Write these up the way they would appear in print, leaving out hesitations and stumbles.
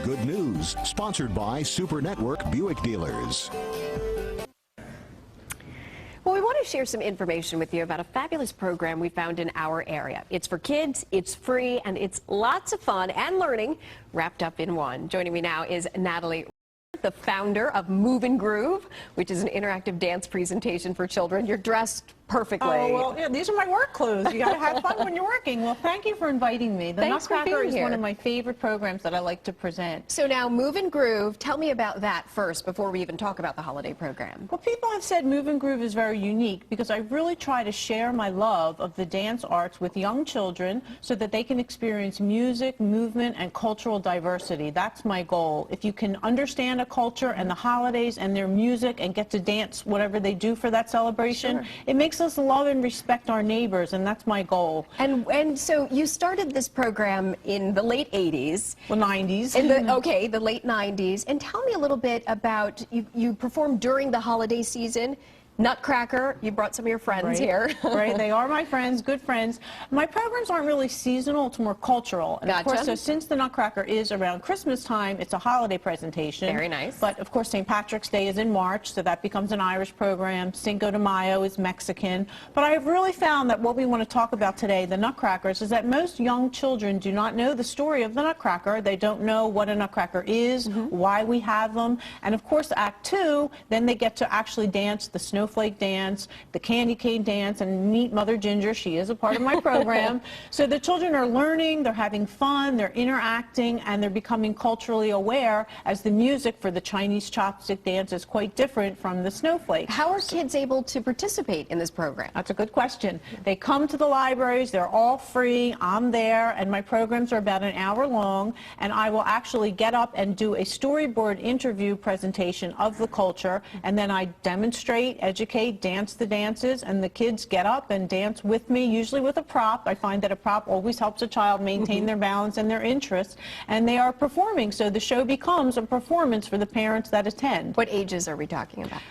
Good News, sponsored by Super Network Buick Dealers. Well, we want to share some information with you about a fabulous program we found in our area. It's for kids, it's free, and it's lots of fun and learning wrapped up in one. Joining me now is Nathalie, the founder of Move and Groove, which is an interactive dance presentation for children. You're dressed perfectly. Oh, well, yeah, these are my work clothes. You got to have fun when you're working. Well, thank you for inviting me. The Nutcracker is one of my favorite programs that I like to present. So now, Move and Groove, tell me about that first before we even talk about the holiday program. Well, people have said Move and Groove is very unique because I really try to share my love of the dance arts with young children so that they can experience music, movement, and cultural diversity. That's my goal. If you can understand a culture and the holidays and their music and get to dance whatever they do for that celebration, it makes us love and respect our neighbors, and that's my goal. And so you started this program in the late 80s. Well, 90s. Okay, the late 90s. And tell me a little bit about, you performed during the holiday season. Nutcracker, you brought some of your friends here. Right, they are my friends, good friends. My programs aren't really seasonal, it's more cultural. And of course, so since the Nutcracker is around Christmas time, it's a holiday presentation. Very nice. But of course, St. Patrick's Day is in March, so that becomes an Irish program. Cinco de Mayo is Mexican. But I've really found that what we want to talk about today, the Nutcrackers, is that most young children do not know the story of the Nutcracker. They don't know what a Nutcracker is, why we have them. And of course, Act 2, then they get to actually dance the snowflake dance, the candy cane dance, and meet Mother Ginger. She is a part of my program. So the children are learning, they're having fun, they're interacting, and they're becoming culturally aware as the music for the Chinese chopstick dance is quite different from the snowflake. How are kids able to participate in this program? That's a good question. They come to the libraries, they're all free, I'm there, and my programs are about an hour long, and I will actually get up and do a storyboard interview presentation of the culture, and then I demonstrate, educate, dance the dances, and the kids get up and dance with me, usually with a prop. I find that a prop always helps a child maintain their balance and their interest, and they are performing, so the show becomes a performance for the parents that attend. What ages are we talking about?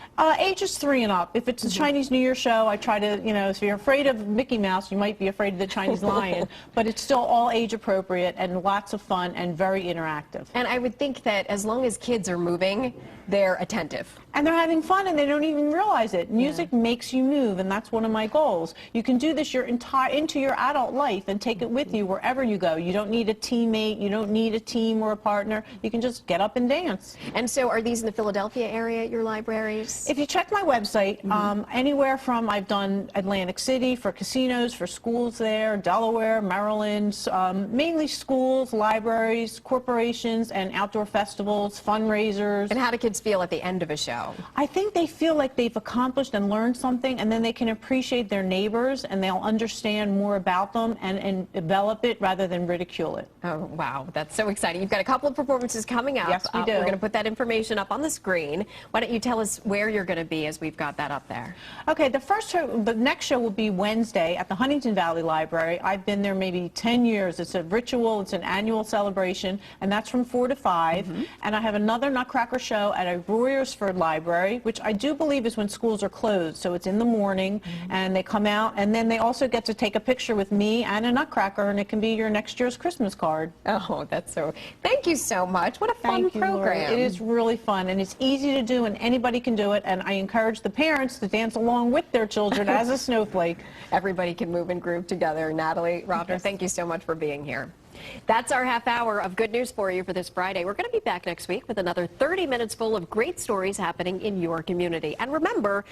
Ages 3 and up. If it's a Chinese New Year show, I try to, if you're afraid of Mickey Mouse, you might be afraid of the Chinese lion, but it's still all age appropriate and lots of fun and very interactive. And I would think that as long as kids are moving, they're attentive. And they're having fun and they don't even realize it. Music makes you move, and that's one of my goals. You can do this into your adult life and take it with you wherever you go. You don't need a teammate, you don't need a team or a partner. You can just get up and dance. And so are these in the Philadelphia area at your libraries? If you check my website, anywhere from, I've done Atlantic City for casinos, for schools there, Delaware, Maryland, mainly schools, libraries, corporations, and outdoor festivals, fundraisers. And how do kids feel at the end of a show? I think they feel like they've accomplished and learned something, and then they can appreciate their neighbors, and they'll understand more about them and develop it rather than ridicule it. Oh, wow. That's so exciting. You've got a couple of performances coming up. Yes, we do. We're going to put that information up on the screen. Why don't you tell us where you're going to be as we've got that up there? Okay, the next show will be Wednesday at the Huntington Valley Library. I've been there maybe 10 years. It's a ritual. It's an annual celebration, and that's from 4 to 5. And I have another Nutcracker show at a Royersford Library, which I do believe is when schools are closed, so it's in the morning, and they come out, and then they also get to take a picture with me and a Nutcracker, and it can be your next year's Christmas card. Oh, that's so... Thank you so much. What a fun program. Laura. It is really fun, and it's easy to do, and anybody can do it, and I encourage the parents to dance along with their children as a snowflake. Everybody can move and groove together. Nathalie Rottner, thank you so much for being here. That's our half hour of good news for you for this Friday. We're going to be back next week with another 30 minutes full of great stories happening in your community. And remember,